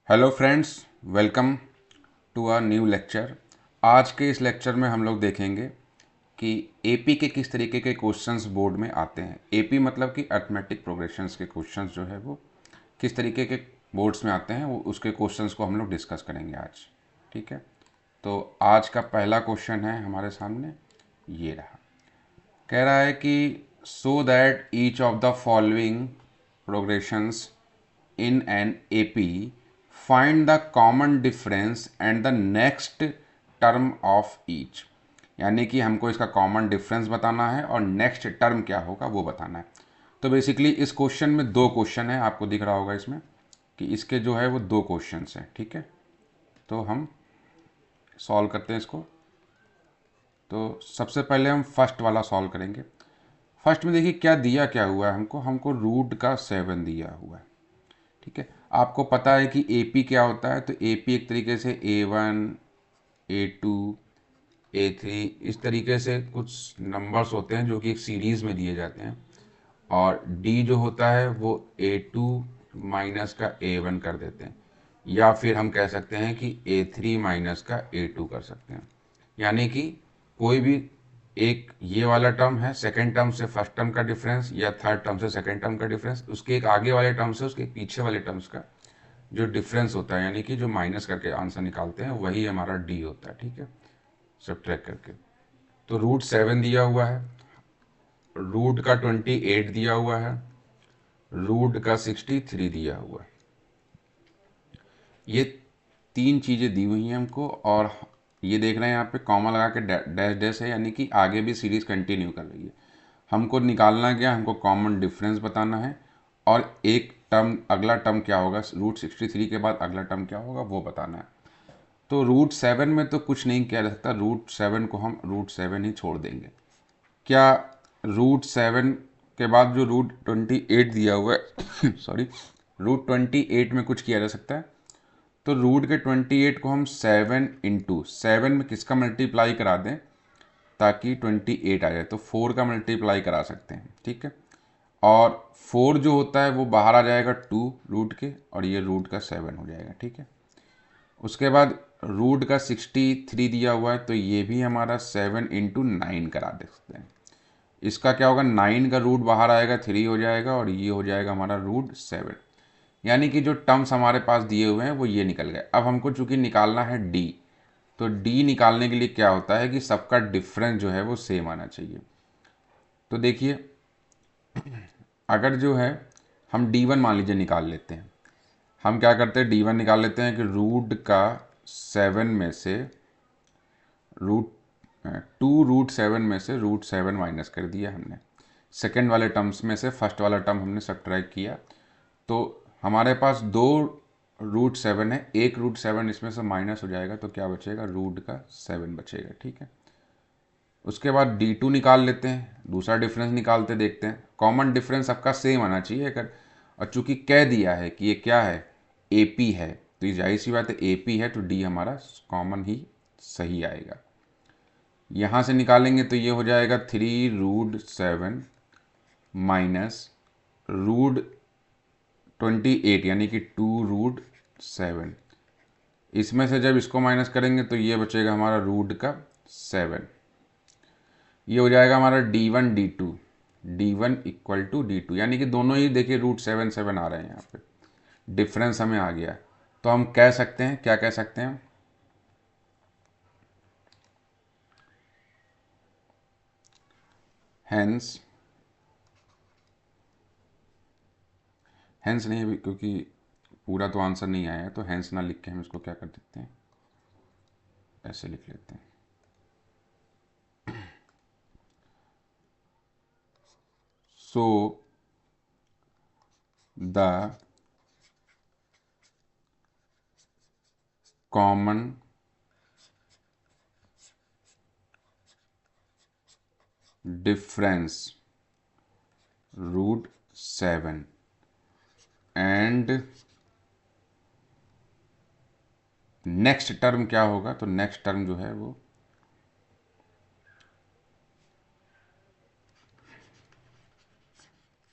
Hello friends, welcome to a new lecture. आज के इस लेक्चर में हम लोग देखेंगे कि एपी के किस तरीके के क्वेश्चंस बोर्ड में आते हैं। एपी मतलब कि अर्थमेटिक प्रोग्रेशंस के क्वेश्चंस जो है वो किस तरीके के बोर्ड्स में आते हैं, वो उसके क्वेश्चंस को हम लोग डिस्कस करेंगे आज। ठीक है, तो आज का पहला क्वेश्चन है हमारे सामने, ये रहा। कह रहा है कि so that each of the following progressions in an AP, find the common difference and the next term of each। यानी कि हमको इसका कॉमन डिफरेंस बताना है और नेक्स्ट टर्म क्या होगा वो बताना है। तो बेसिकली इस क्वेश्चन में दो क्वेश्चन है, आपको दिख रहा होगा इसमें कि इसके जो है वो दो क्वेश्चंस हैं। ठीक है, तो हम सॉल्व करते हैं इसको। तो सबसे पहले हम फर्स्ट वाला सॉल्व करेंगे। फर्स्ट में देखिए क्या दिया, क्या हुआ है हमको हमको रूट का 7 दिया हुआ है। ठीक है, आपको पता है कि एपी क्या होता है। तो एपी एक तरीके से A1, A2, A3 इस तरीके से कुछ नंबर्स होते हैं जो कि एक सीरीज में दिए जाते हैं, और डी जो होता है वो A2 माइनस का A1 कर देते हैं, या फिर हम कह सकते हैं कि A3 माइनस का A2 कर सकते हैं। यानी कि कोई भी एक ये वाला टर्म है, सेकेंड टर्म से फर्स्ट टर्म का डिफरेंस, या थर्ड टर्म से सेकेंड टर्म का डिफरेंस, उसके एक आगे वाले टर्म से उसके पीछे वाले टर्म्स का जो डिफरेंस होता है, यानी कि जो माइनस करके आंसर निकालते हैं, वही हमारा डी होता है। ठीक है, सब्ट्रैक्ट करके। तो रूट 7 दिया हुआ है, रूट का 28 दिया हुआ है, रूट का 63 दिया हुआ है। ये तीन चीज़ें दी हुई हैं हमको, और ये देख रहे हैं यहाँ पे कॉमा लगा के डैश डैश है, यानी कि आगे भी सीरीज कंटिन्यू कर रही है। हमको निकालना क्या, हमको कॉमन डिफरेंस बताना है, और एक टर्म, अगला टर्म क्या होगा, रूट 63 के बाद अगला टर्म क्या होगा वो बताना है। तो रूट 7 में तो कुछ नहीं किया जा सकता, रूट 7 को हम रूट 7 ही छोड़ देंगे। क्या रूट 7 के बाद जो रूट 28 दिया हुआ है सॉरी, रूट 28 में कुछ किया जा सकता है। तो रूट के 28 को हम 7 इंटू 7 में किसका मल्टीप्लाई करा दें ताकि 28 आ जाए, तो 4 का मल्टीप्लाई करा सकते हैं। ठीक है, और 4 जो होता है वो बाहर आ जाएगा 2 रूट के, और ये रूट का 7 हो जाएगा। ठीक है, उसके बाद रूट का 63 दिया हुआ है, तो ये भी हमारा 7 इंटू 9 करा दे सकते हैं। इसका क्या होगा, 9 का रूट बाहर आएगा, 3 हो जाएगा, और ये हो जाएगा हमारा रूट 7। यानी कि जो टर्म्स हमारे पास दिए हुए हैं वो ये निकल गए। अब हमको चूंकि निकालना है डी, तो डी निकालने के लिए क्या होता है कि सबका डिफरेंस जो है वो सेम आना चाहिए। तो देखिए, अगर जो है हम D1 मान लीजिए निकाल लेते हैं, हम क्या करते हैं D1 निकाल लेते हैं कि रूट का 7 में से रूट 2 रूट 7 में से रूट 7 माइनस कर दिया हमने। सेकेंड वाले टर्म्स में से फर्स्ट वाला टर्म हमने सब्ट्रैक्ट किया, तो हमारे पास दो रूट 7 है, एक रूट 7 इसमें से माइनस हो जाएगा, तो क्या बचेगा, रूट का 7 बचेगा। ठीक है, उसके बाद D2 निकाल लेते हैं, दूसरा डिफरेंस निकालते देखते हैं, कॉमन डिफरेंस सबका सेम आना चाहिए। अगर और चूंकि कह दिया है कि ये क्या है, AP है, तो ये जाहिर सी बात है AP है, तो D हमारा कॉमन ही सही आएगा। यहाँ से निकालेंगे तो ये हो जाएगा 3 रूट 7 माइनस रूट 28, यानी कि 2 रूट 7। इसमें से जब इसको माइनस करेंगे तो ये बचेगा हमारा रूट का 7। ये हो जाएगा हमारा D1 इक्वल टू D2, यानी कि दोनों ही देखिए रूट 7 7 आ रहे हैं, यहाँ पे डिफरेंस हमें आ गया। तो हम कह सकते हैं, क्या कह सकते हैं, हैंस, हैंस नहीं अभी क्योंकि पूरा तो आंसर नहीं आया है, तो हैंस ना लिख के हम इसको क्या कर देते हैं, ऐसे लिख लेते हैं। So the common difference root 7 and next term क्या होगा, तो नेक्स्ट टर्म जो है वो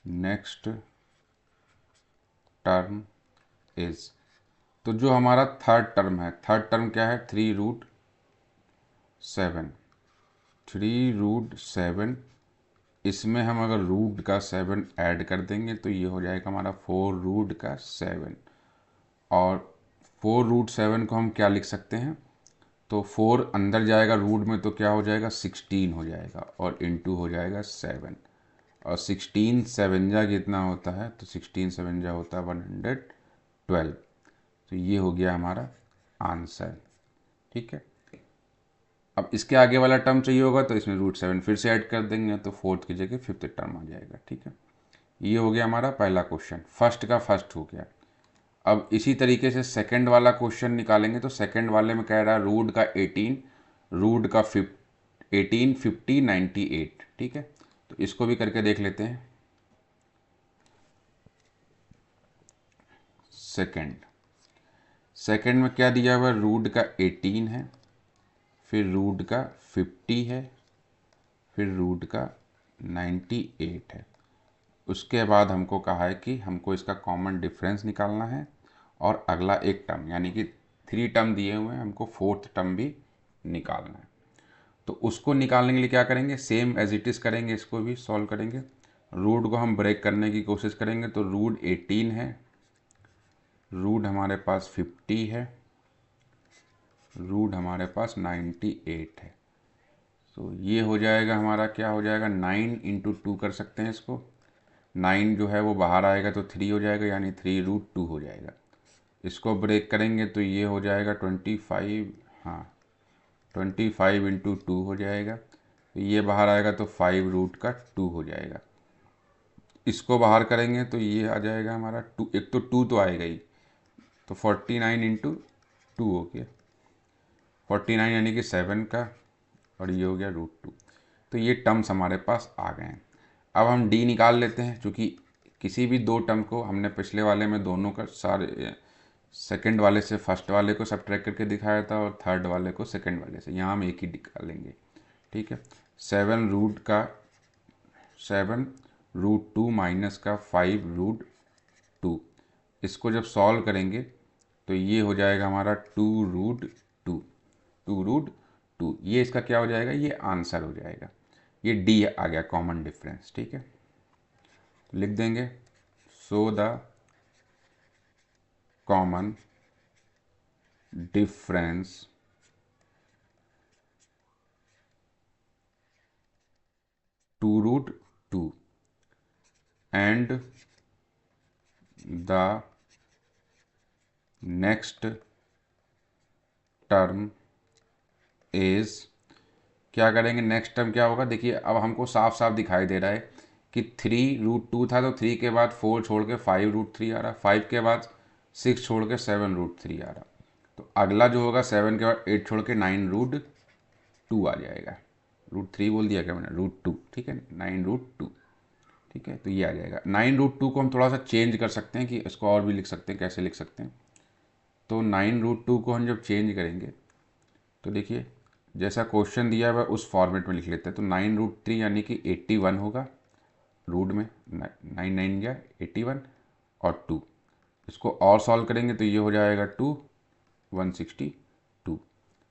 नेक्स्ट टर्म इज तो जो हमारा थर्ड टर्म है, थर्ड टर्म क्या है, 3√7, 3√7, इसमें हम अगर रूट का 7 ऐड कर देंगे तो ये हो जाएगा हमारा 4√7। और 4√7 को हम क्या लिख सकते हैं, तो 4 अंदर जाएगा रूट में तो क्या हो जाएगा, 16 हो जाएगा, और इंटू हो जाएगा 7। और 16 7 कितना होता है, तो 16 7 होता है 112। तो ये हो गया हमारा आंसर। ठीक है, अब इसके आगे वाला टर्म चाहिए होगा तो इसमें √7 फिर से ऐड कर देंगे तो फोर्थ की जगह फिफ्थ टर्म आ जाएगा। ठीक है, ये हो गया हमारा पहला क्वेश्चन, फर्स्ट का फर्स्ट हो गया। अब इसी तरीके से सेकंड वाला क्वेश्चन निकालेंगे तो सेकंड वाले में कह रहा है रूट का 18, रूट का 18 50 98। ठीक है, तो इसको भी करके देख लेते हैं। सेकंड में क्या दिया हुआ है, रूट का 18 है, फिर रूट का 50 है, फिर रूट का 98 है। उसके बाद हमको कहा है कि हमको इसका कॉमन डिफरेंस निकालना है, और अगला एक टर्म यानी कि 3 टर्म दिए हुए हैं, हमको फोर्थ टर्म भी निकालना है। तो उसको निकालने के लिए क्या करेंगे, सेम एज इट इज़ करेंगे, इसको भी सॉल्व करेंगे। रूट को हम ब्रेक करने की कोशिश करेंगे, तो रूट 18 है, रूट हमारे पास 50 है, रूट हमारे पास 98 है। तो ये हो जाएगा हमारा, क्या हो जाएगा, 9 × 2 कर सकते हैं इसको। 9 जो है वो बाहर आएगा तो 3 हो जाएगा, यानी 3√2 हो जाएगा। इसको ब्रेक करेंगे तो ये हो जाएगा 25, हाँ 25 × 2 हो जाएगा। तो ये बाहर आएगा तो 5√2 हो जाएगा। इसको बाहर करेंगे तो ये आ जाएगा हमारा 2, एक तो 2 तो आएगा ही, तो 49 × 2 हो गया, 49 यानी कि 7 का, और ये हो गया √2। तो ये टर्म्स हमारे पास आ गए हैं। अब हम डी निकाल लेते हैं, क्योंकि किसी भी दो टर्म को हमने पिछले वाले में दोनों का सारे, सेकंड वाले से फर्स्ट वाले को सब्ट्रैक्ट करके दिखाया था, और थर्ड वाले को सेकंड वाले से, यहाँ हम एक ही निकालेंगे। ठीक है, 7√2 माइनस का 5√2, इसको जब सॉल्व करेंगे तो ये हो जाएगा हमारा 2√2, 2√2, ये इसका क्या हो जाएगा, ये आंसर हो जाएगा। ये डी आ गया कॉमन डिफरेंस। ठीक है, तो लिख देंगे, सो the common difference (2√2) and the next term is, क्या करेंगे, नेक्स्ट टर्म क्या होगा, देखिए अब हमको साफ साफ दिखाई दे रहा है कि 3√2 था, तो 3 के बाद 4 छोड़ के 5√3 आ रहा, 5 के बाद 6 छोड़ के 7√3 आ रहा। तो अगला जो होगा 7 के बाद 8 छोड़ के 9√2 आ जाएगा। √3 बोल दिया क्या मैंने, √2। ठीक है, 9√2। ठीक है, तो ये आ जाएगा। 9√2 को हम थोड़ा सा चेंज कर सकते हैं, कि इसको और भी लिख सकते हैं, कैसे लिख सकते हैं, तो 9√2 को हम जब चेंज करेंगे तो देखिए जैसा क्वेश्चन दिया हुआ उस फॉर्मेट में लिख लेते हैं। तो 9√3 यानी कि 81 होगा, रूट में 9 या 81 और 2, इसको और सॉल्व करेंगे तो ये हो जाएगा 162।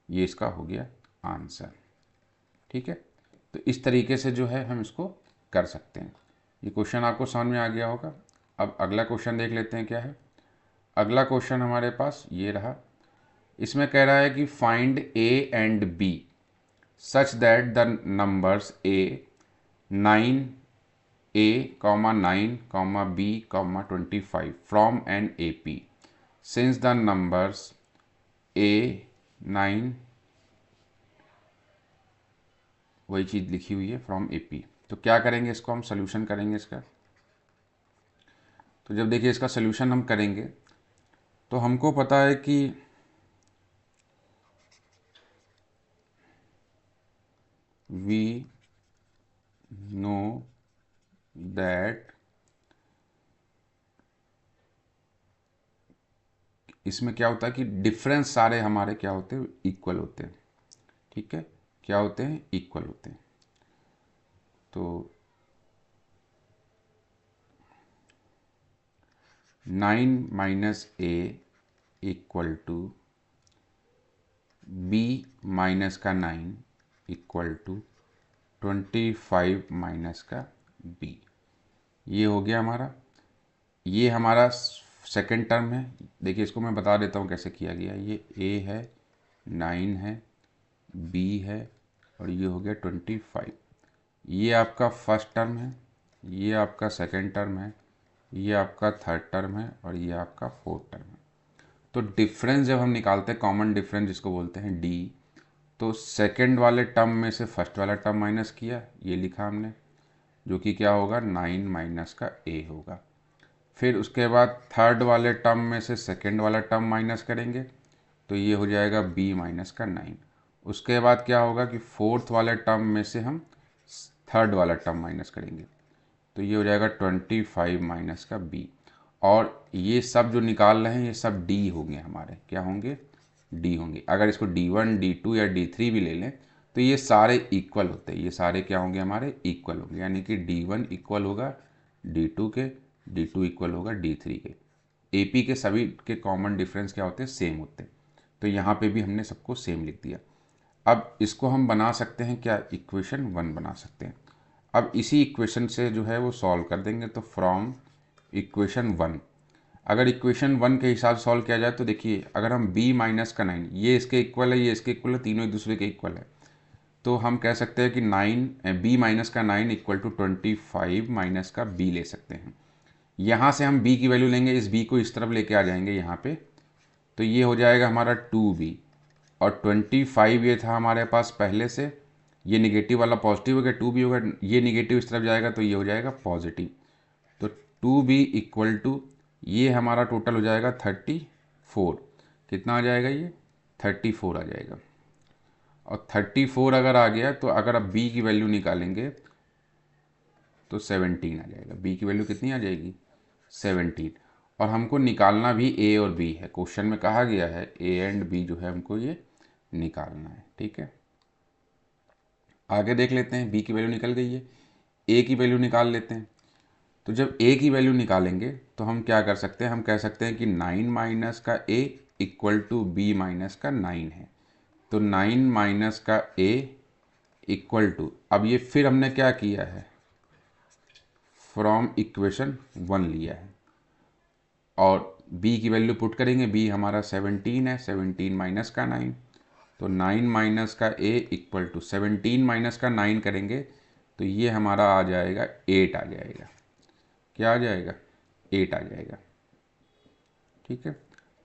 ये इसका हो गया आंसर। ठीक है, तो इस तरीके से जो है हम इसको कर सकते हैं। ये क्वेश्चन आपको समझ में आ गया होगा। अब अगला क्वेश्चन देख लेते हैं क्या है। अगला क्वेश्चन हमारे पास ये रहा, इसमें कह रहा है कि find A and B such that the numbers A9 A, 9, B, 25 from an AP since the numbers A9, वही चीज़ लिखी हुई है फ्रॉम AP। तो क्या करेंगे, इसको हम सोल्यूशन करेंगे इसका। तो जब देखिए इसका सोल्यूशन हम करेंगे तो हमको पता है कि we know that इसमें क्या होता है कि डिफरेंस सारे हमारे क्या होते हैं, इक्वल होते हैं। ठीक है, क्या होते हैं, इक्वल होते हैं। तो 9 - A equal to B minus का 9 इक्वल टू 25 माइनस का बी। ये हो गया हमारा, ये हमारा सेकंड टर्म है। देखिए इसको मैं बता देता हूँ कैसे किया गया। ये ए है, 9 है, बी है और ये हो गया 25। ये आपका फर्स्ट टर्म है, ये आपका सेकंड टर्म है, ये आपका थर्ड टर्म है और ये आपका फोर्थ टर्म है। तो डिफरेंस जब हम निकालते हैं, कॉमन डिफरेंस जिसको बोलते हैं डी, तो सेकंड वाले टर्म में से फर्स्ट वाला टर्म माइनस किया, ये लिखा हमने, जो कि क्या होगा 9 माइनस का ए होगा। फिर उसके बाद थर्ड वाले टर्म में से सेकंड वाला टर्म माइनस करेंगे तो ये हो जाएगा बी माइनस का 9। उसके बाद क्या होगा कि फोर्थ वाले टर्म में से हम थर्ड वाला टर्म माइनस करेंगे तो ये हो जाएगा 25 माइनस का बी। और ये सब जो निकाल रहे हैं ये सब डी होंगे हमारे, क्या होंगे, डी होंगे। अगर इसको D1 D2 या D3 भी ले लें तो ये सारे इक्वल होते हैं, ये सारे क्या होंगे हमारे, इक्वल होंगे। यानी कि D1 इक्वल होगा D2 के, D2 इक्वल होगा D3 के। एपी के सभी के कॉमन डिफरेंस क्या होते हैं, सेम होते हैं। तो यहाँ पे भी हमने सबको सेम लिख दिया। अब इसको हम बना सकते हैं क्या, इक्वेशन 1 बना सकते हैं। अब इसी इक्वेशन से जो है वो सॉल्व कर देंगे। तो फ्रॉम इक्वेशन 1, अगर इक्वेशन 1 के हिसाब से सॉल्व किया जाए तो देखिए, अगर हम b माइनस का 9, ये इसके इक्वल है, ये इसके इक्वल है, तीनों एक दूसरे के इक्वल है, तो हम कह सकते हैं कि 9 b माइनस का 9 इक्वल टू 25 माइनस का b ले सकते हैं। यहाँ से हम b की वैल्यू लेंगे, इस b को इस तरफ लेके आ जाएंगे यहाँ पे, तो ये हो जाएगा हमारा 2b। और 25 ये था हमारे पास पहले से, ये निगेटिव वाला पॉजिटिव हो गया, 2b होगा, ये निगेटिव इस तरफ जाएगा तो ये हो जाएगा पॉजिटिव। तो 2b इक्वल टू, ये हमारा टोटल हो जाएगा 34। कितना आ जाएगा, ये 34 आ जाएगा। और 34 अगर आ गया तो अगर आप b की वैल्यू निकालेंगे तो 17 आ जाएगा। b की वैल्यू कितनी आ जाएगी, 17। और हमको निकालना भी a और b है, क्वेश्चन में कहा गया है a एंड b जो है हमको ये निकालना है। ठीक है, आगे देख लेते हैं। b की वैल्यू निकल गई है, a की वैल्यू निकाल लेते हैं। तो जब a की वैल्यू निकालेंगे तो हम क्या कर सकते हैं, हम कह सकते हैं कि 9 माइनस का a equal to B minus का 9 है। तो 9 माइनस का a इक्वल टू, अब ये फिर हमने क्या किया है, फ्रॉम इक्वेशन 1 लिया है और b की वैल्यू पुट करेंगे। b हमारा 17 है, 17 माइनस का 9, तो 9 माइनस का a इक्वल टू 17 माइनस का 9 करेंगे तो ये हमारा आ जाएगा 8 आ जाएगा। क्या आ जाएगा, 8 आ जाएगा। ठीक है,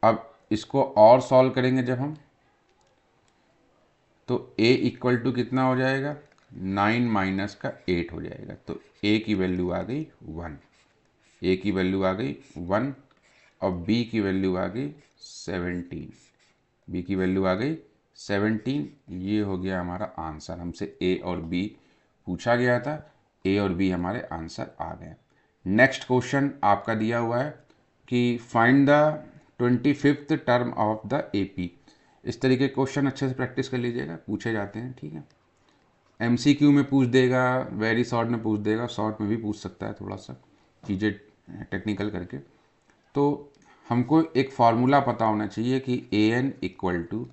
अब इसको और सॉल्व करेंगे जब हम, तो a इक्वल टू कितना हो जाएगा, 9 माइनस का 8 हो जाएगा। तो a की वैल्यू आ गई 1, a की वैल्यू आ गई 1 और b की वैल्यू आ गई 17, b की वैल्यू आ गई 17। ये हो गया हमारा आंसर। हमसे a और b पूछा गया था, a और b हमारे आंसर आ गए। नेक्स्ट क्वेश्चन आपका दिया हुआ है कि find the 25th term of the AP. इस तरीके के क्वेश्चन अच्छे से प्रैक्टिस कर लीजिएगा, पूछे जाते हैं। ठीक है, एमसीक्यू में पूछ देगा, वेरी शॉर्ट में पूछ देगा, शॉर्ट में भी पूछ सकता है, थोड़ा सा चीज़ें टेक्निकल करके। तो हमको एक फार्मूला पता होना चाहिए कि A N equal to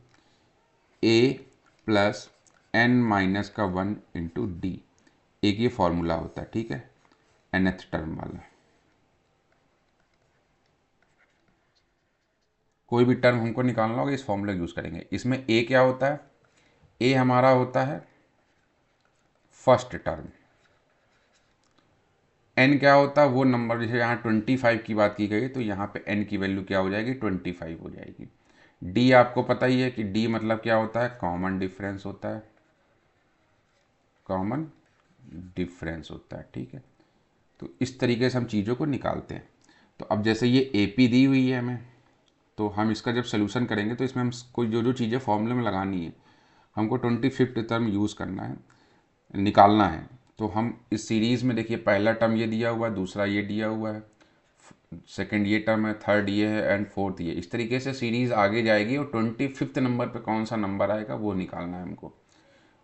A plus N minus का 1 इंटू डी, एक ये फार्मूला होता है। ठीक है, nth टर्म वाला, कोई भी टर्म हमको निकालना होगा इस फॉर्मूला यूज़ करेंगे। इसमें ए क्या होता है, ए हमारा होता है फर्स्ट टर्म, एन क्या होता है वो नंबर, जैसे यहाँ 25 की बात की गई तो यहाँ पे एन की वैल्यू क्या हो जाएगी, 25 हो जाएगी। डी आपको पता ही है कि डी मतलब क्या होता है, कॉमन डिफरेंस होता है, कॉमन डिफरेंस होता है। ठीक है, तो इस तरीके से हम चीज़ों को निकालते हैं। तो अब जैसे ये ए पी दी हुई है हमें, तो हम इसका जब सोल्यूशन करेंगे तो इसमें हम कोई जो जो चीज़ें फॉर्मूले में लगानी है, हमको 25th टर्म यूज़ करना है, निकालना है। तो हम इस सीरीज़ में देखिए, पहला टर्म ये दिया हुआ है, दूसरा ये दिया हुआ है, सेकंड ये टर्म है, थर्ड ये है एंड फोर्थ ये। इस तरीके से सीरीज़ आगे जाएगी और 25th नंबर पे कौन सा नंबर आएगा वो निकालना है हमको।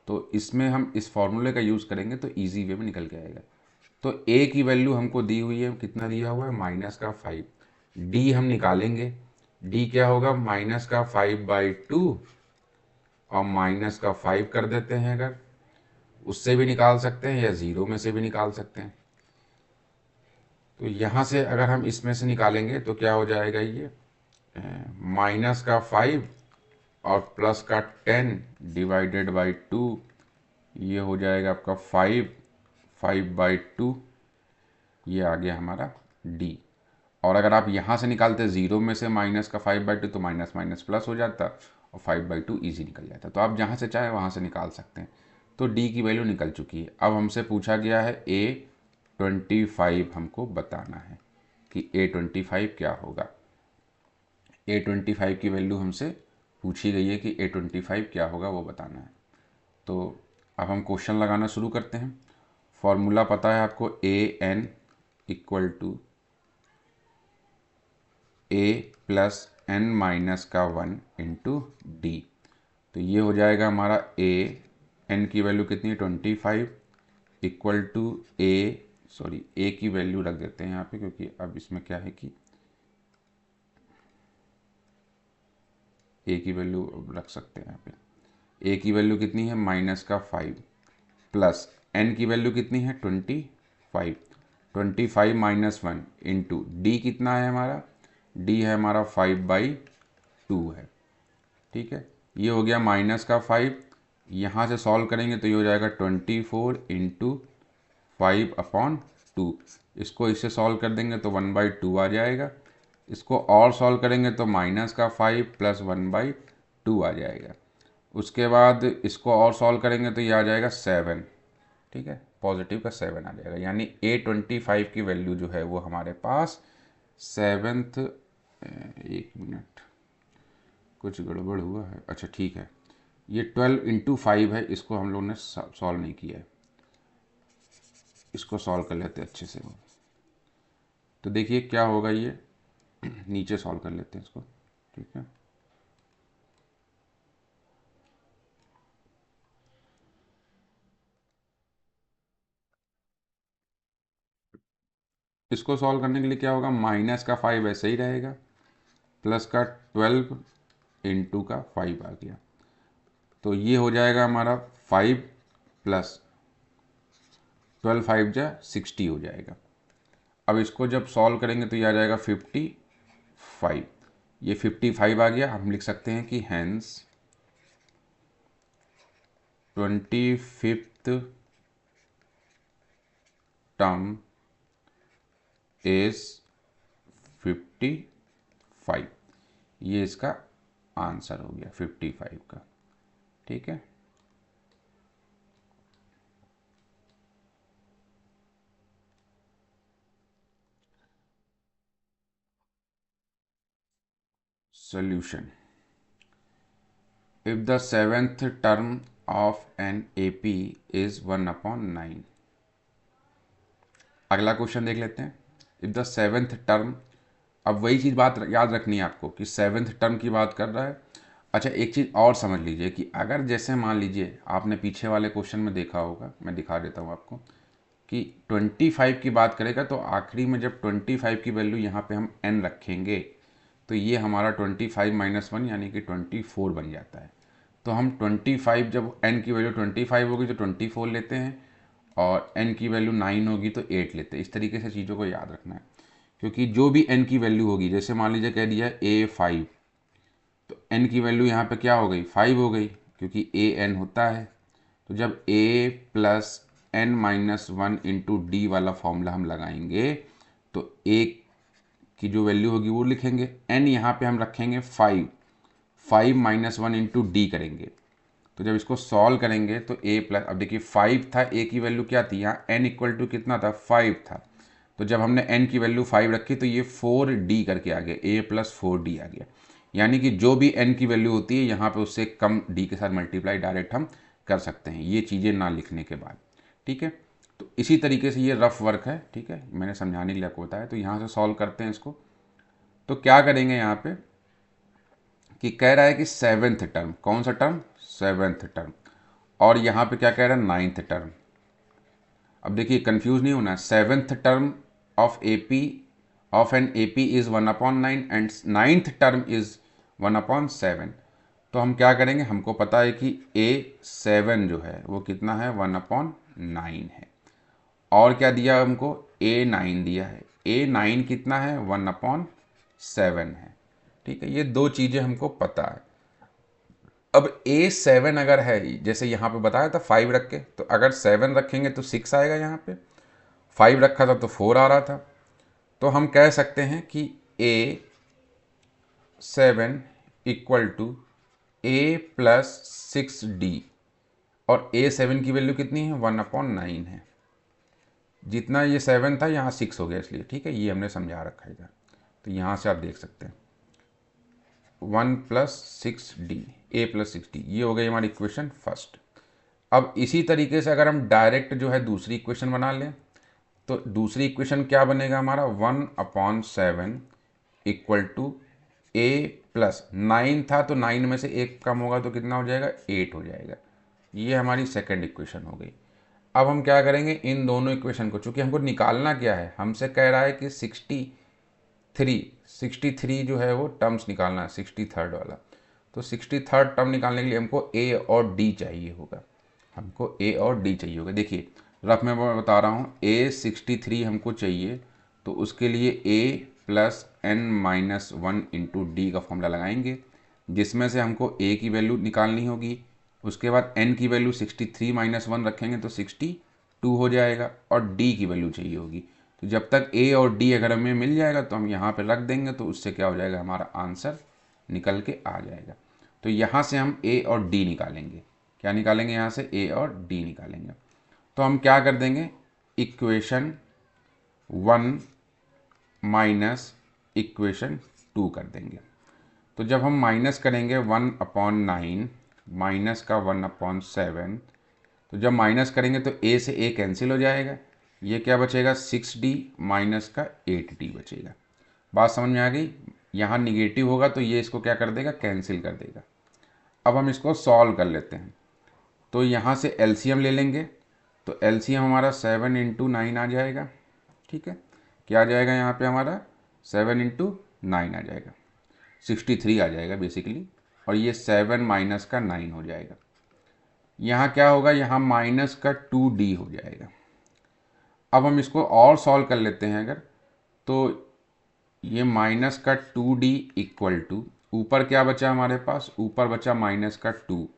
तो इसमें हम इस फॉर्मूले का यूज़ करेंगे तो ईजी वे में निकल के आएगा। तो a की वैल्यू हमको दी हुई है, कितना दिया हुआ है, -5। d हम निकालेंगे, डी क्या होगा, माइनस का 5/2 और माइनस का 5 कर देते हैं, अगर उससे भी निकाल सकते हैं या ज़ीरो में से भी निकाल सकते हैं। तो यहाँ से अगर हम इसमें से निकालेंगे तो क्या हो जाएगा, ये माइनस का 5 और प्लस का 10 डिवाइडेड बाई 2, ये हो जाएगा आपका 5/2, ये आ गया हमारा डी। और अगर आप यहाँ से निकालते ज़ीरो में से माइनस का 5/2 तो माइनस माइनस प्लस हो जाता और 5/2 ईजी निकल जाता। तो आप जहाँ से चाहे वहाँ से निकाल सकते हैं। तो डी की वैल्यू निकल चुकी है। अब हमसे पूछा गया है A25 हमको बताना है कि A25 क्या होगा। A25 की वैल्यू हमसे पूछी गई है कि A25 क्या होगा, वो बताना है। तो अब हम क्वेश्चन लगाना शुरू करते हैं। फॉर्मूला पता है आपको, AN equal to A plus N minus का 1 इंटू डी। तो ये हो जाएगा हमारा N की वैल्यू कितनी है, 25 इक्वल टू A की वैल्यू रख देते हैं यहाँ पे, क्योंकि अब इसमें क्या है कि A की वैल्यू रख सकते हैं यहाँ पे। A की वैल्यू कितनी है, माइनस का 5 प्लस N की वैल्यू कितनी है, 25 माइनस 1 इंटू डी कितना है हमारा, डी है हमारा 5/2 है। ठीक है, ये हो गया माइनस का 5, यहाँ से सॉल्व करेंगे तो ये हो जाएगा 24 इंटू 5/2। इसको इससे सॉल्व कर देंगे तो 1/2 आ जाएगा। इसको और सॉल्व करेंगे तो माइनस का 5 प्लस 1/2 आ जाएगा। उसके बाद इसको और सॉल्व करेंगे तो ये आ जाएगा 7। ठीक है, पॉजिटिव का 7 आ जाएगा, यानी A25 की वैल्यू जो है वो हमारे पास 7th। एक मिनट, कुछ गड़बड़ हुआ है। अच्छा ठीक है, ये 12 इंटू 5 है, इसको हम लोगों ने सॉल्व नहीं किया है। इसको सॉल्व कर लेते हैं अच्छे से। तो देखिए क्या होगा, ये नीचे सॉल्व कर लेते हैं इसको। ठीक है, इसको सॉल्व करने के लिए क्या होगा, माइनस का 5 ऐसे ही रहेगा, प्लस का 12 इंटू का 5 आ गया। तो ये हो जाएगा हमारा 5 प्लस 12 5 जा 60 हो जाएगा। अब इसको जब सॉल्व करेंगे तो ये आ जाएगा 55। ये 55 आ गया। हम लिख सकते हैं कि हैंस 25th टर्म इज 55। ये इसका आंसर हो गया 55 का। ठीक है, solution. If the seventh term of an AP is 1/9, अगला क्वेश्चन देख लेते हैं। इफ द सेवेंथ टर्म, अब वही चीज़ बात याद रखनी है आपको कि सेवेंथ टर्म की बात कर रहा है। अच्छा एक चीज़ और समझ लीजिए कि अगर जैसे मान लीजिए आपने पीछे वाले क्वेश्चन में देखा होगा, मैं दिखा देता हूँ आपको, कि 25 की बात करेगा तो आखिरी में जब 25 की वैल्यू यहाँ पे हम n रखेंगे तो ये हमारा 25 माइनस 1 यानी कि 24 बन जाता है। तो हम 25 जब n की वैल्यू 25 होगी तो 24 लेते हैं, और n की वैल्यू 9 होगी तो 8 लेते हैं। इस तरीके से चीज़ों को याद रखना है, क्योंकि जो भी n की वैल्यू होगी, जैसे मान लीजिए कह दिया A5, तो n की वैल्यू यहाँ पे क्या हो गई, 5 हो गई, क्योंकि an होता है। तो जब a plus n minus 1 into D वाला फॉर्मूला हम लगाएंगे तो a की जो वैल्यू होगी वो लिखेंगे, n यहाँ पे हम रखेंगे 5 माइनस 1 इंटू डी करेंगे। तो जब इसको सॉल्व करेंगे तो a प्लस, अब देखिए 5 था, a की वैल्यू क्या थी, यहाँ n इक्वल टू कितना था, 5 था। तो जब हमने n की वैल्यू 5 रखी तो ये 4d करके आ गया, a प्लस 4d आ गया। यानी कि जो भी n की वैल्यू होती है यहाँ पे उससे कम d के साथ मल्टीप्लाई डायरेक्ट हम कर सकते हैं, ये चीज़ें ना लिखने के बाद। ठीक है, तो इसी तरीके से ये रफ वर्क है। ठीक है, मैंने समझाने के लिए आपको बताया। तो यहाँ से सॉल्व करते हैं इसको। तो क्या करेंगे यहाँ पे कि कह रहा है कि सेवेंथ टर्म, कौन सा टर्म, सेवेंथ टर्म, और यहाँ पे क्या कह रहा है, नाइन्थ टर्म। अब देखिए कंफ्यूज नहीं होना, seventh term of AP of N A P is 1/9 and ninth term is 1/7। तो हम क्या करेंगे, हमको पता है कि A7 जो है वो कितना है, 1/9 है। और क्या दिया हमको, A9 दिया है। A9 कितना है, 1/7 है। ठीक है, ये दो चीज़ें हमको पता है। अब A7 अगर है, जैसे यहाँ पे बताया था 5 रख के, तो अगर 7 रखेंगे तो 6 आएगा, यहाँ पे 5 रखा था तो 4 आ रहा था। तो हम कह सकते हैं कि A7 इक्वल टू A+6D, और A7 की वैल्यू कितनी है, 1/9 है। जितना ये 7 था यहाँ 6 हो गया, इसलिए ठीक है, ये हमने समझा रखा है इधर। तो यहाँ से आप देख सकते हैं 1+6D, A+6D, ये हो गई हमारी इक्वेशन फर्स्ट। अब इसी तरीके से अगर हम डायरेक्ट जो है दूसरी इक्वेशन बना लें, तो दूसरी इक्वेशन क्या बनेगा हमारा, 1/7 इक्वल टू A+9 था, तो 9 में से 1 कम होगा तो कितना हो जाएगा, 8 हो जाएगा। ये हमारी सेकंड इक्वेशन हो गई। अब हम क्या करेंगे, इन दोनों इक्वेशन को, चूंकि हमको निकालना क्या है, हमसे कह रहा है कि 63 जो है वो टर्म्स निकालना है, 63rd वाला। तो 63rd टर्म निकालने के लिए हमको ए और डी चाहिए होगा, हमको ए और डी चाहिए होगा। देखिए रफ में मैं बता रहा हूँ, A63 हमको चाहिए, तो उसके लिए A+n-1 इंटू डी का फॉर्मूला लगाएंगे, जिसमें से हमको A की वैल्यू निकालनी होगी। उसके बाद n की वैल्यू 63 - 1 रखेंगे तो 62 हो जाएगा, और d की वैल्यू चाहिए होगी। तो जब तक a और d अगर हमें मिल जाएगा तो हम यहाँ पे रख देंगे, तो उससे क्या हो जाएगा, हमारा आंसर निकल के आ जाएगा। तो यहाँ से हम a और d निकालेंगे। क्या निकालेंगे, यहाँ से a और d निकालेंगे। तो हम क्या कर देंगे, इक्वेशन 1 माइनस इक्वेशन 2 कर देंगे। तो जब हम माइनस करेंगे 1/9 माइनस का 1/7, तो जब माइनस करेंगे तो a से a कैंसिल हो जाएगा, ये क्या बचेगा, 6D माइनस का 8D बचेगा। बात समझ में आ गई। यहाँ निगेटिव होगा तो ये इसको क्या कर देगा, कैंसिल कर देगा। अब हम इसको सॉल्व कर लेते हैं। तो यहाँ से एलसीएम ले लेंगे, तो एलसीएम हमारा 7 × 9 आ जाएगा। ठीक है, क्या आ जाएगा यहाँ पे हमारा, 7 × 9 आ जाएगा, 63 आ जाएगा बेसिकली, और ये 7 माइनस का 9 हो जाएगा। यहाँ क्या होगा, यहाँ माइनस का 2D हो जाएगा। अब हम इसको और सॉल्व कर लेते हैं अगर, तो ये माइनस का 2D इक्वल टू, ऊपर क्या बचा हमारे पास, ऊपर बचा माइनस का 2,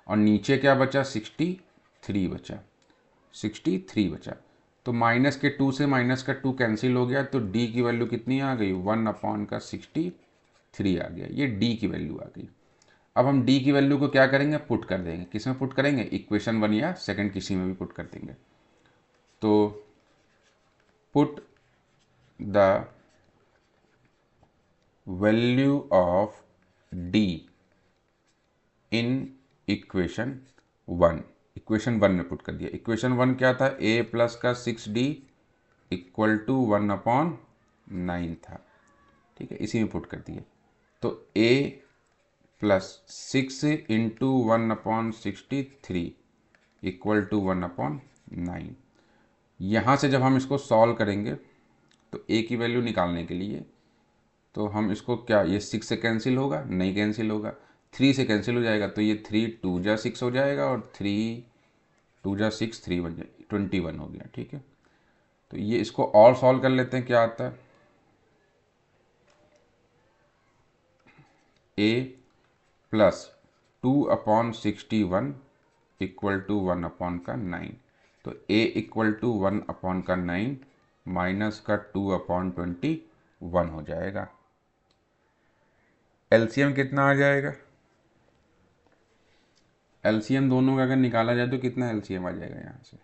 और नीचे क्या बचा, 63 बचा, 63 बचा। तो माइनस के 2 से माइनस का 2 कैंसिल हो गया, तो D की वैल्यू कितनी आ गई, 1/63 आ गया, ये D की वैल्यू आ गई। अब हम D की वैल्यू को क्या करेंगे, पुट कर देंगे। किस में पुट करेंगे, इक्वेशन 1 या सेकंड किसी में भी पुट कर देंगे। तो put the value of D in equation 1, equation 1 में पुट कर दिया। इक्वेशन 1 क्या था, A+ का 6D इक्वल टू 1/9 था। ठीक है, इसी में पुट कर दिया। तो A+6 × 1/63 इक्वल टू 1/9। यहाँ से जब हम इसको सॉल्व करेंगे तो A की वैल्यू निकालने के लिए, तो हम इसको क्या, ये 6 से कैंसिल होगा, नहीं कैंसिल होगा, 3 से कैंसिल हो जाएगा, तो ये 3 2 जा 6 हो जाएगा, और 3 2 जा 6 3 बन जाए 21 हो गया। ठीक है, तो ये इसको और सॉल्व कर लेते हैं, क्या आता है, A+2/61 इक्वल टू 1/9। तो A इक्वल टू 1/9 माइनस का 2/21 हो जाएगा। एलसीएम कितना आ जाएगा, एलसीएम दोनों का अगर निकाला जाए तो कितना एलसीएम आ जाएगा यहाँ से,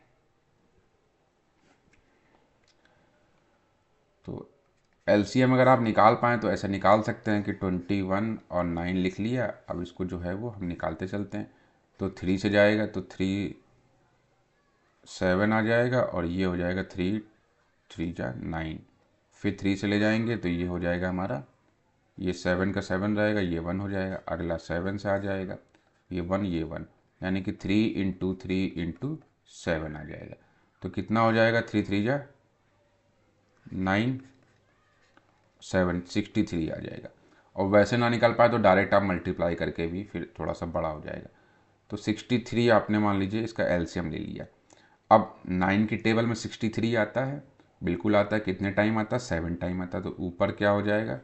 तो एलसीएम अगर आप निकाल पाएँ तो ऐसा निकाल सकते हैं कि 21 और 9 लिख लिया। अब इसको जो है वो हम निकालते चलते हैं। तो 3 से जाएगा तो 3 7 आ जाएगा, और ये हो जाएगा 3 3 जा 9, फिर 3 से ले जाएंगे तो ये हो जाएगा हमारा, ये 7 का 7 रहेगा, ये 1 हो जाएगा, अगला 7 से आ जाएगा, ये 1 ये 1, यानी कि 3 × 3 × 7 आ जाएगा। तो कितना हो जाएगा, 3 3 जा 9, 63 आ जाएगा। और वैसे ना निकाल पाए तो डायरेक्ट आप मल्टीप्लाई करके भी फिर थोड़ा सा बड़ा हो जाएगा। तो 63 आपने मान लीजिए इसका एलसीएम ले लिया। अब 9 की टेबल में 63 आता है, बिल्कुल आता है। कितने टाइम आता है? 7 टाइम आता है। तो ऊपर क्या हो जाएगा?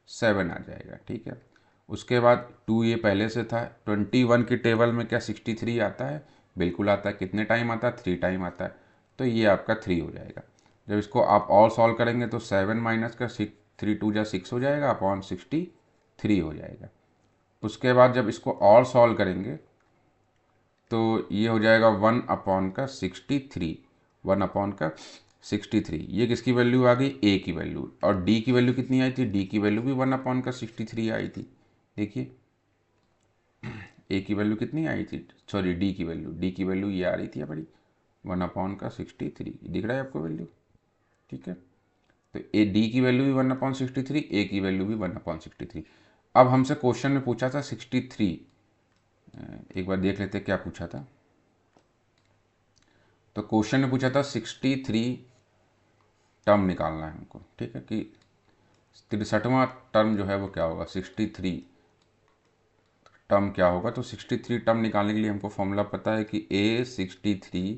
7 आ जाएगा, ठीक है। उसके बाद 2 ये पहले से था। 21 की टेबल में क्या 63 आता है? बिल्कुल आता है। कितने टाइम आता है? 3 टाइम आता है। तो ये आपका 3 हो जाएगा। जब इसको आप और सॉल्व करेंगे तो 7 माइनस का 6, 3 2 जा 6 हो जाएगा, अपॉन 63 हो जाएगा। उसके बाद जब इसको और सॉल्व करेंगे तो ये हो जाएगा 1 अपॉन का 63, 1 अपॉन का 63। ये किसकी वैल्यू आ गई? ए की वैल्यू। और डी की वैल्यू कितनी आई थी? डी की वैल्यू भी 1 अपॉन का 63 आई थी। देखिए ए की वैल्यू कितनी आई थी, सॉरी डी की वैल्यू ये आ रही थी बड़ी, 1 अपॉन का 63। दिख रहा है आपको वैल्यू? ठीक है। तो ए डी की वैल्यू भी 1 अपॉन 63, ए की वैल्यू भी 1 अपॉन 63। अब हमसे क्वेश्चन में पूछा था 63, एक बार देख लेते क्या पूछा था। तो क्वेश्चन में पूछा था 63 टर्म निकालना है हमको, ठीक है, कि 63वां टर्म जो है वो क्या होगा, 63 टर्म क्या होगा। तो 63 टर्म निकालने के लिए हमको फॉर्मूला पता है कि A63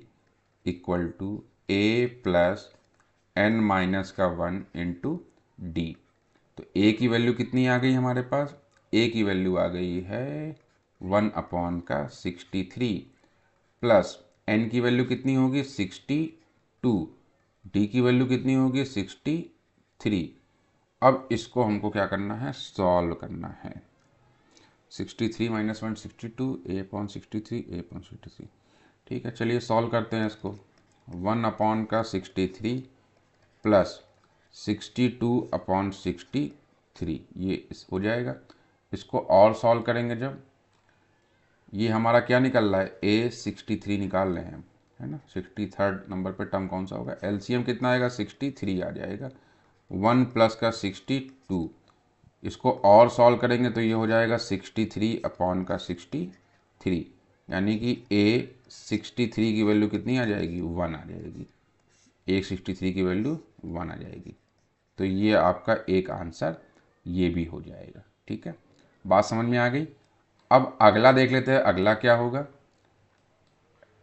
equal to A plus N minus का 1 इंटू डी। तो ए की वैल्यू कितनी आ गई हमारे पास? ए की वैल्यू आ गई है 1 अपॉन का 63, प्लस एन की वैल्यू कितनी होगी? 62। डी की वैल्यू कितनी होगी? 63। अब इसको हमको क्या करना है? सॉल्व करना है। 63 माइनस 1 62, ए अपॉन 63, ए अपॉन 63। ठीक है, चलिए सॉल्व करते हैं इसको। 1 अपॉन का 63 प्लस 62 अपॉन 63, ये हो जाएगा। इसको और सॉल्व करेंगे जब, ये हमारा क्या निकल रहा है? A63 निकाल रहे हैं हम, है ना। 63rd नंबर पे टर्म कौन सा होगा? एलसीएम कितना आएगा? 63 आ जाएगा। 1 प्लस का 62, इसको और सॉल्व करेंगे तो ये हो जाएगा 63 अपॉन का 63, यानी कि A63 की वैल्यू कितनी आ जाएगी? 1 आ जाएगी। A63 की वैल्यू 1 आ जाएगी। तो ये आपका एक आंसर ये भी हो जाएगा। ठीक है, बात समझ में आ गई। अब अगला देख लेते हैं, अगला क्या होगा।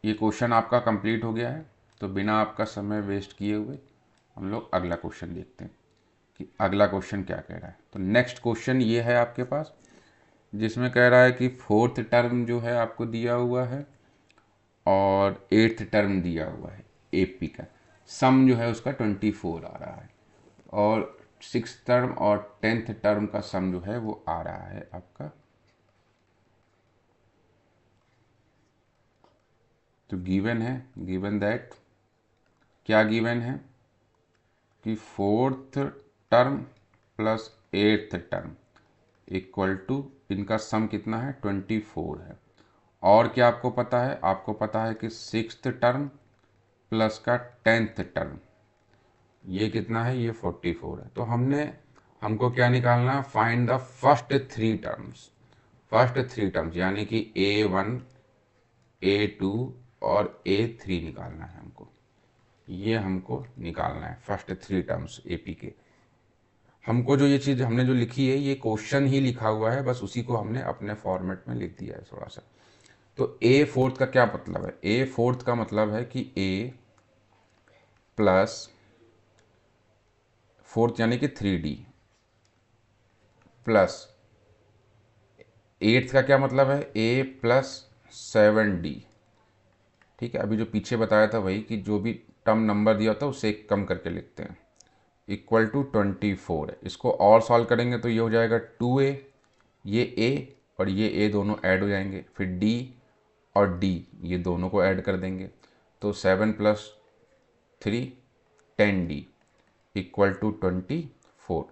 ये क्वेश्चन आपका कंप्लीट हो गया है, तो बिना आपका समय वेस्ट किए हुए हम लोग अगला क्वेश्चन देखते हैं कि अगला क्वेश्चन क्या कह रहा है। तो नेक्स्ट क्वेश्चन ये है आपके पास, जिसमें कह रहा है कि 4th टर्म जो है आपको दिया हुआ है और 8th टर्म दिया हुआ है। एपी का सम जो है उसका 24 आ रहा है, और 6th टर्म और 10th टर्म का सम जो है वो आ रहा है आपका। तो गिवन है, गिवन दैट, क्या गिवन है कि 4th term plus 8th term equal to, इनका सम कितना है? 24 है। और क्या आपको पता है? आपको पता है कि 6th टर्म प्लस का 10th टर्म ये कितना है? ये 44 है। तो हमको क्या निकालना है? Find the first 3 terms, first 3 terms यानी कि A1 A2 और A3 निकालना है हमको। ये हमको निकालना है फर्स्ट 3 टर्म्स एपी के। हमको जो ये चीज़ हमने जो लिखी है ये क्वेश्चन ही लिखा हुआ है, बस उसी को हमने अपने फॉर्मेट में लिख दिया है थोड़ा सा। तो A4 का क्या मतलब है? A4 का मतलब है कि A प्लस 4th यानी कि 3D प्लस 8th का क्या मतलब है? A plus 7D। ठीक है, अभी जो पीछे बताया था वही, कि जो भी टर्म नंबर दिया होता है उससे एक कम करके लिखते हैं, इक्वल टू 24 है। इसको और सॉल्व करेंगे तो ये हो जाएगा 2A, ये A और ये A दोनों ऐड हो जाएंगे, फिर D और D ये दोनों को ऐड कर देंगे, तो 7 प्लस 3 10D इक्वल टू 24।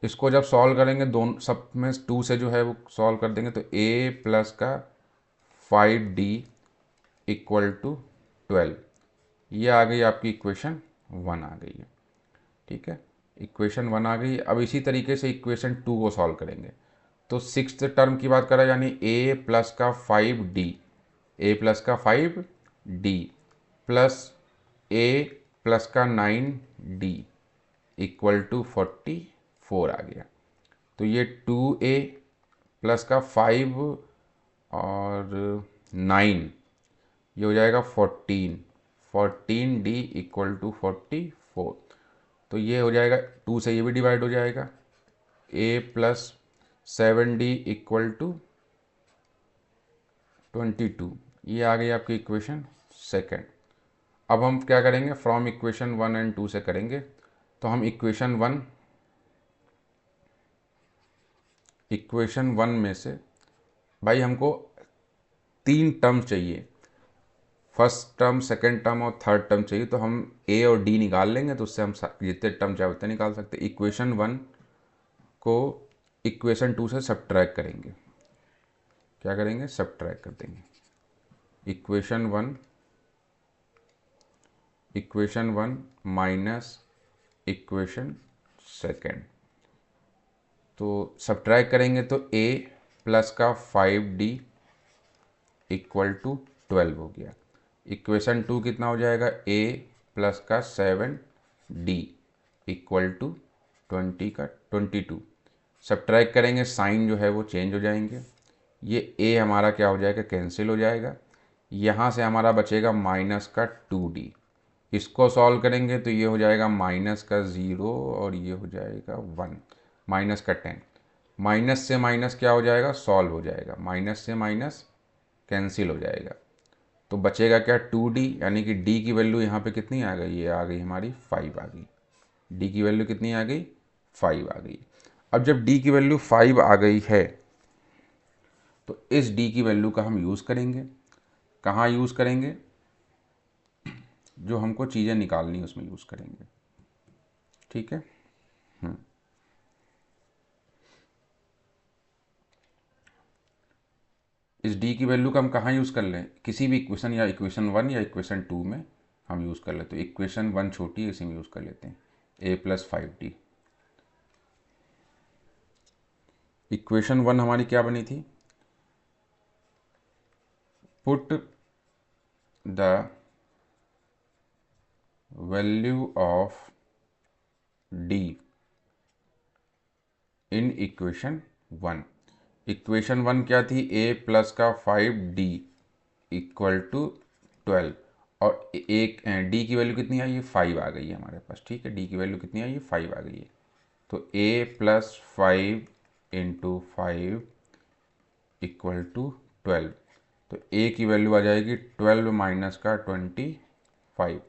इसको जब सॉल्व करेंगे दोनों सब में 2 से जो है वो सॉल्व कर देंगे, तो A प्लस का 5D इक्वल टू 12, ये आ गई आपकी इक्वेशन 1 आ गई है। ठीक है, इक्वेशन 1 आ गई। अब इसी तरीके से इक्वेशन 2 को सॉल्व करेंगे। तो 6th टर्म की बात करें, यानी A प्लस का 5D, A प्लस का 5D प्लस A प्लस का 9D इक्वल टू 44। 4 आ गया। तो ये 2a प्लस का 5 और 9, ये हो जाएगा 14, 14d इक्वल टू 44। तो ये हो जाएगा, 2 से ये भी डिवाइड हो जाएगा, a plus 7d equal to 22। ये आ गई आपकी इक्वेशन सेकेंड। अब हम क्या करेंगे, फ्रॉम इक्वेशन 1 एंड 2 से करेंगे। तो हम इक्वेशन वन में से भाई हमको 3 टर्म्स चाहिए, फर्स्ट टर्म, सेकेंड टर्म और थर्ड टर्म चाहिए। तो हम ए और डी निकाल लेंगे, तो उससे हम जितने टर्म चाहे उतने निकाल सकते। इक्वेशन 1 को इक्वेशन 2 से सब्ट्रैक्ट करेंगे। क्या करेंगे, सब्ट्रैक्ट कर देंगे। Equation one minus equation second, तो सब्ट्रैक्ट करेंगे तो a प्लस का 5d इक्वल टू 12 हो गया। इक्वेशन 2 कितना हो जाएगा, a प्लस का 7d इक्वल टू 20 का 22। सब्ट्रैक्ट करेंगे, साइन जो है वो चेंज हो जाएंगे। ये a हमारा क्या हो जाएगा, कैंसिल हो जाएगा। यहाँ से हमारा बचेगा माइनस का 2d। इसको सॉल्व करेंगे तो ये हो जाएगा माइनस का 0 और ये हो जाएगा 1, माइनस का 10। माइनस से माइनस क्या हो जाएगा, सॉल्व हो जाएगा। माइनस से माइनस कैंसिल हो जाएगा, तो बचेगा क्या, 2d, यानी कि d की वैल्यू यहाँ पे कितनी आ गई, ये आ गई हमारी 5 आ गई। d की वैल्यू कितनी आ गई, 5 आ गई। अब जब d की वैल्यू 5 आ गई है तो इस d की वैल्यू का हम यूज़ करेंगे। कहाँ यूज़ करेंगे, जो हमको चीज़ें निकालनी उसमें यूज़ करेंगे। ठीक है। इस d की वैल्यू का हम कहाँ यूज़ कर लें, किसी भी इक्वेशन, या इक्वेशन 1 या इक्वेशन 2 में हम यूज़ कर लेते। तो इक्वेशन 1 छोटी है, इसी में यूज़ कर लेते हैं, a प्लस 5d। इक्वेशन 1 हमारी क्या बनी थी, put the value of d in equation 1। Equation 1 क्या थी, a प्लस का 5d इक्वल टू 12, और एक d की वैल्यू कितनी आई है, 5 आ गई है हमारे पास। ठीक है, d की वैल्यू कितनी आई है, 5 आ गई है। तो a plus 5 into 5 equal to 12। तो a की वैल्यू आ जाएगी 12 माइनस का 25।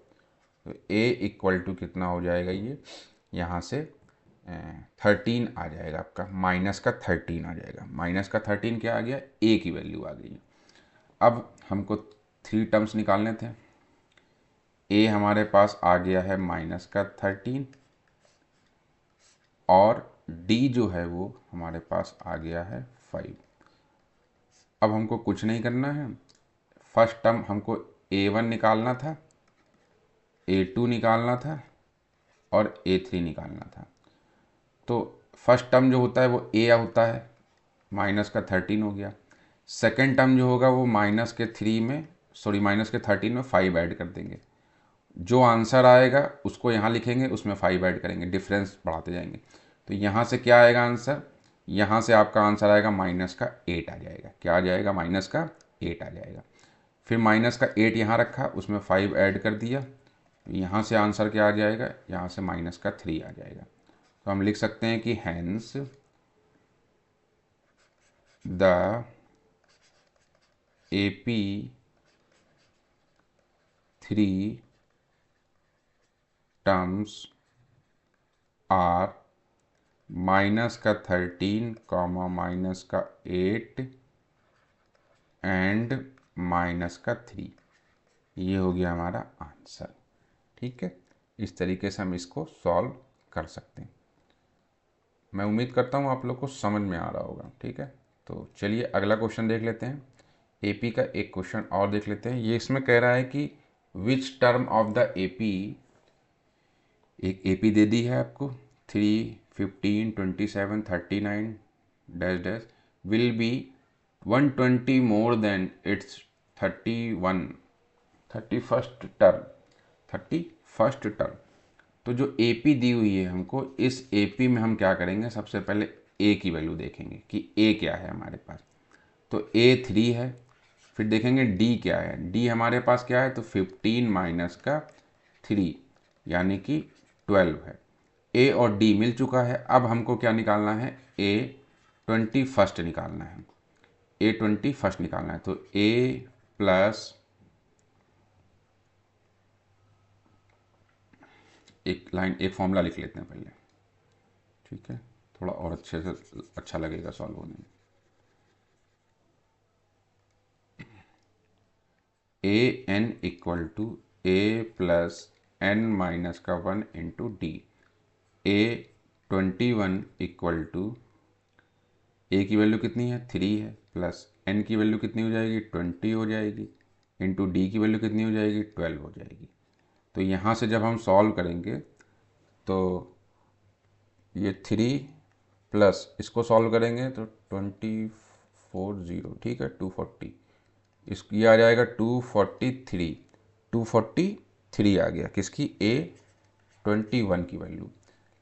तो a इक्वल टू कितना हो जाएगा, ये यहाँ से 13 आ जाएगा आपका, माइनस का 13 आ जाएगा। माइनस का 13 क्या आ गया, a की वैल्यू आ गई। अब हमको 3 टर्म्स निकालने थे। a हमारे पास आ गया है माइनस का 13, और d जो है वो हमारे पास आ गया है 5। अब हमको कुछ नहीं करना है, फर्स्ट टर्म हमको a1 निकालना था, a2 निकालना था और a3 निकालना था। तो फर्स्ट टर्म जो होता है वो a होता है, माइनस का 13 हो गया। सेकेंड टर्म जो होगा वो माइनस के 13 में 5 ऐड कर देंगे। जो आंसर आएगा उसको यहाँ लिखेंगे, उसमें 5 ऐड करेंगे, डिफरेंस बढ़ाते जाएंगे। तो यहाँ से क्या आएगा आंसर, यहाँ से आपका आंसर आएगा माइनस का 8 आ जाएगा। क्या आ जाएगा, माइनस का 8 आ जाएगा। फिर माइनस का 8 यहाँ रखा, उसमें 5 ऐड कर दिया, यहाँ से आंसर क्या आ जाएगा, यहाँ से माइनस का 3 आ जाएगा। तो हम लिख सकते हैं कि hence the AP 3 terms are minus का 13 कॉमा माइनस का 8 एंड माइनस का 3। ये हो गया हमारा आंसर। ठीक है, इस तरीके से हम इसको सॉल्व कर सकते हैं। मैं उम्मीद करता हूँ आप लोग को समझ में आ रहा होगा। ठीक है, तो चलिए अगला क्वेश्चन देख लेते हैं। AP का एक क्वेश्चन और देख लेते हैं। ये इसमें कह रहा है कि which term of the AP, एक AP दे दी है आपको 3, 15, 27, 39 dash dash will be 120 more than it's 31 31st term. तो जो AP दी हुई है हमको, इस AP में हम क्या करेंगे, सबसे पहले A की वैल्यू देखेंगे कि A क्या है हमारे पास। तो A 3 है। फिर देखेंगे D क्या है। D हमारे पास क्या है, तो 15 माइनस का 3 यानी कि 12 है। A और D मिल चुका है। अब हमको क्या निकालना है, A 21 निकालना है। A 21 निकालना है। तो A प्लस, एक फॉर्मूला लिख लेते हैं पहले, ठीक है, थोड़ा और अच्छे से अच्छा लगेगा सॉल्व होने में। A N equal to A plus N minus का 1 into D. A 21 equal to, A की वैल्यू कितनी है, 3 है, प्लस एन की वैल्यू कितनी हो जाएगी, 20 हो जाएगी, इंटू डी की वैल्यू कितनी हो जाएगी, 12 हो जाएगी। तो यहाँ से जब हम सॉल्व करेंगे तो ये 3 प्लस इसको सॉल्व करेंगे तो 240, ठीक है, 240, इस ये आ जाएगा 243। 243 आ गया किसकी, A 21 की वैल्यू।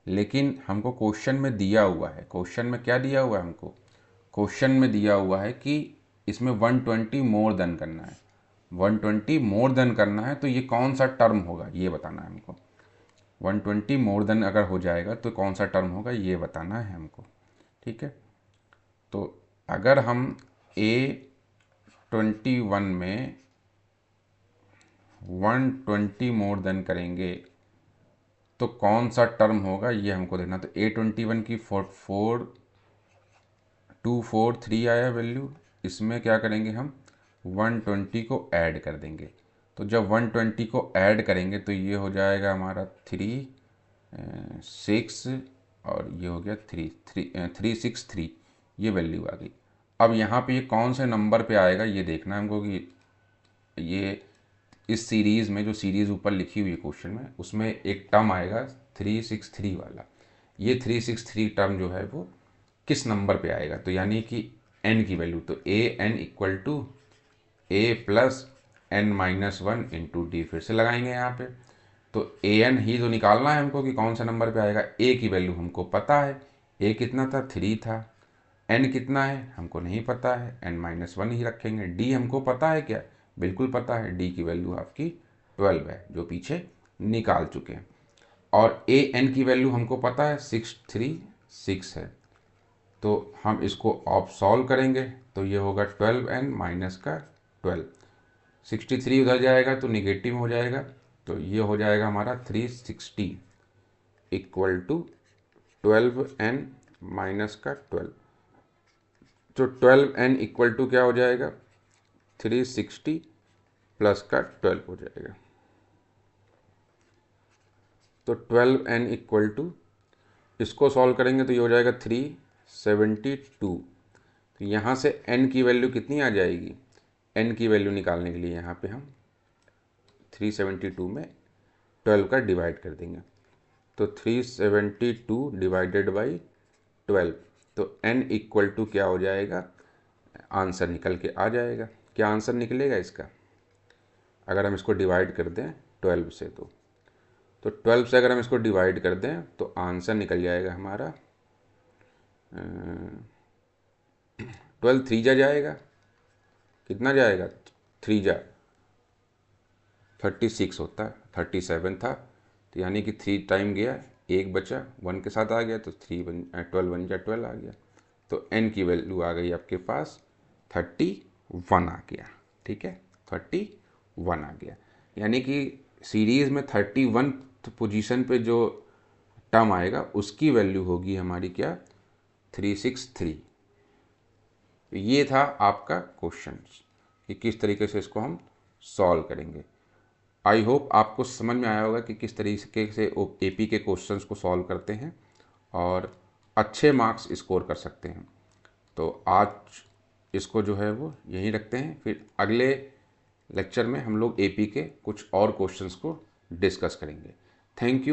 लेकिन हमको क्वेश्चन में दिया हुआ है, क्वेश्चन में क्या दिया हुआ है हमको, क्वेश्चन में दिया हुआ है कि इसमें 120 मोर देन करना है। 120 मोर देन करना है, तो ये कौन सा टर्म होगा ये बताना है हमको। 120 मोर देन अगर हो जाएगा तो कौन सा टर्म होगा ये बताना है हमको, ठीक है। तो अगर हम A 21 में 120 मोर देन करेंगे तो कौन सा टर्म होगा ये हमको देखना। तो A 21 की 243 आया वैल्यू, इसमें क्या करेंगे हम 120 को ऐड कर देंगे। तो जब 120 को ऐड करेंगे तो ये हो जाएगा हमारा 3 6 और ये हो गया 363, ये वैल्यू आ गई। अब यहाँ पे ये कौन से नंबर पे आएगा ये देखना है हमको कि ये इस सीरीज़ में, जो सीरीज़ ऊपर लिखी हुई है क्वेश्चन में, उसमें एक टर्म आएगा 363 वाला। ये 363 टर्म जो है वो किस नंबर पे आएगा, तो यानी कि n की वैल्यू। तो an equal to a plus n minus 1 into D, फिर से लगाएंगे यहाँ पे। तो an ही तो निकालना है हमको कि कौन सा नंबर पे आएगा। a की वैल्यू हमको पता है, a कितना था, 3 था। n कितना है हमको नहीं पता है, n माइनस 1 ही रखेंगे। d हमको पता है क्या, बिल्कुल पता है, d की वैल्यू आपकी 12 है जो पीछे निकाल चुके हैं। और a n की वैल्यू हमको पता है 636 है। तो हम इसको ऑफ सॉल्व करेंगे तो ये होगा 12n माइनस का 12। 63 उधर जाएगा तो निगेटिव हो जाएगा, तो ये हो जाएगा हमारा 360 इक्वल टू 12n माइनस का 12। तो 12n इक्वल टू क्या हो जाएगा, 360 प्लस का 12 हो जाएगा। तो 12n इक्वल टू, इसको सॉल्व करेंगे तो ये हो जाएगा 372। तो यहाँ से n की वैल्यू कितनी आ जाएगी, n की वैल्यू निकालने के लिए यहाँ पे हम 372 में 12 का डिवाइड कर देंगे। तो 372 डिवाइडेड बाई 12, तो n इक्वल टू क्या हो जाएगा, आंसर निकल के आ जाएगा। क्या आंसर निकलेगा इसका, अगर हम इसको डिवाइड कर दें 12 से, तो 12 से अगर हम इसको डिवाइड कर दें तो आंसर निकल जाएगा हमारा 12 3 जा जाएगा, कितना जाएगा, 3 जा 36 होता है, 37 था, तो यानी कि 3 टाइम गया, एक बचा 1 के साथ आ गया, तो 12 1 जा 12 आ गया। तो n की वैल्यू आ गई आपके पास 31 आ गया, ठीक है, 31 आ गया। यानी कि सीरीज़ में 31 पोजीशन पे जो टर्म आएगा उसकी वैल्यू होगी हमारी क्या, 363। ये था आपका क्वेश्चन कि किस तरीके से इसको हम सॉल्व करेंगे। आई होप आपको समझ में आया होगा कि किस तरीके से AP के क्वेश्चंस को सॉल्व करते हैं और अच्छे मार्क्स स्कोर कर सकते हैं। तो आज इसको जो है वो यहीं रखते हैं, फिर अगले लेक्चर में हम लोग AP के कुछ और क्वेश्चंस को डिस्कस करेंगे। Thank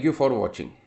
you for watching.